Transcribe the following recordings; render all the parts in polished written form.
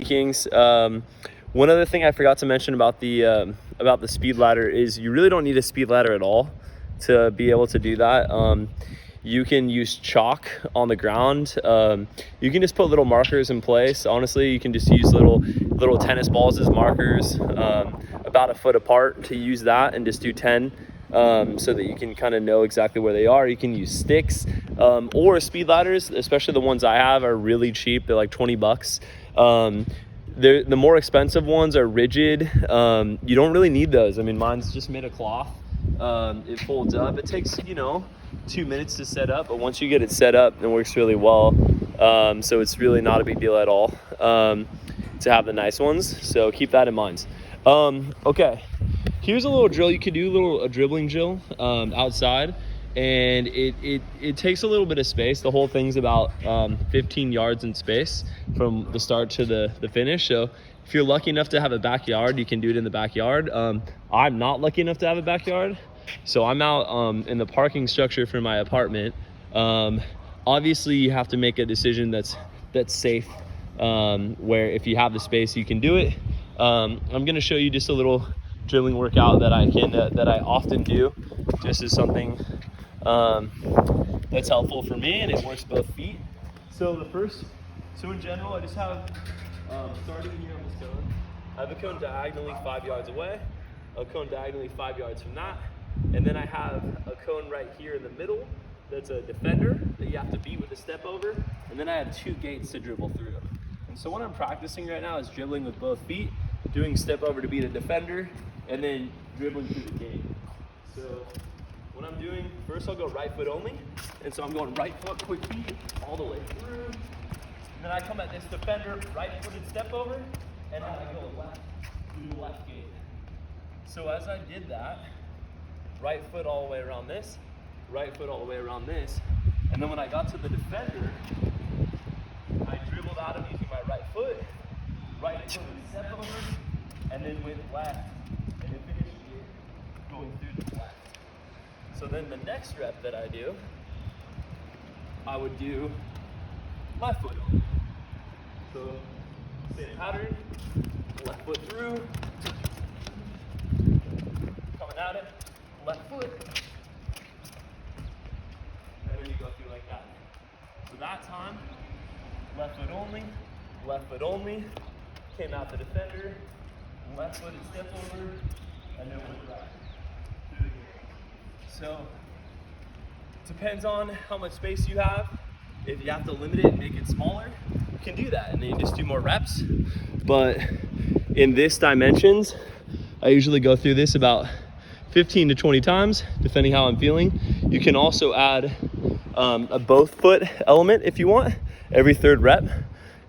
Kings. One other thing I forgot to mention about the speed ladder is you really don't need a speed ladder at all to be able to do that. You can use chalk on the ground. You can just put little markers in place. Honestly, you can just use little tennis balls as markers, about a foot apart, to use that and just do 10, so that you can kind of know exactly where they are. You can use sticks, or speed ladders, especially the ones I have are really cheap. They're like 20 bucks. The more expensive ones are rigid. You don't really need those. I mean, mine's just made of cloth. It folds up. It takes, 2 minutes to set up, but once you get it set up, it works really well. So it's really not a big deal at all to have the nice ones. So keep that in mind. Okay, here's a little drill. You could do a dribbling drill outside, and it takes a little bit of space. The whole thing's about 15 yards in space from the start to the finish. So if you're lucky enough to have a backyard, you can do it in the backyard. I'm not lucky enough to have a backyard, so I'm out in the parking structure for my apartment. Obviously, you have to make a decision that's safe, where if you have the space, you can do it. I'm gonna show you just a little dribbling workout that I often do, just as something that's helpful for me, and it works both feet. So in general, I just have, starting here on this cone, I have a cone diagonally 5 yards away, a cone diagonally 5 yards from that, and then I have a cone right here in the middle that's a defender that you have to beat with a step over, and then I have 2 gates to dribble through. And so what I'm practicing right now is dribbling with both feet, doing step over to beat a defender, and then dribbling through the gate. So what I'm doing, first I'll go right foot only, and so I'm going right foot, quick feet, all the way through. And then I come at this defender, right footed step over, and then I go left through the left gate. So as I did that, right foot all the way around this, right foot all the way around this, and then when I got to the defender, I dribbled out of using my right foot, right foot step over, and then went left, and then finished here, going through the left. So then the next rep that I do, I would do left foot on. So same pattern, left foot through, coming at it, left foot, and then you go through like that. So that time, left foot only, came out the defender, left footed step over, and then went right through the gate. So depends on how much space you have. If you have to limit it and make it smaller, you can do that, and then you just do more reps. But in this dimensions, I usually go through this about 15 to 20 times, depending how I'm feeling. You can also add a both foot element if you want, every third rep.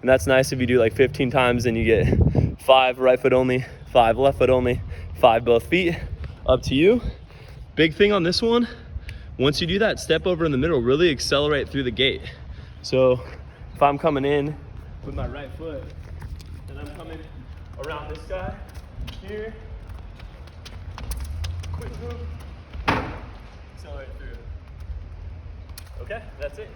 And that's nice if you do like 15 times and you get 5 right foot only, 5 left foot only, 5 both feet, up to you. Big thing on this one, once you do that step over in the middle, really accelerate through the gate. So if I'm coming in with my right foot and I'm coming around this guy here, quick move, accelerate through. Okay, that's it.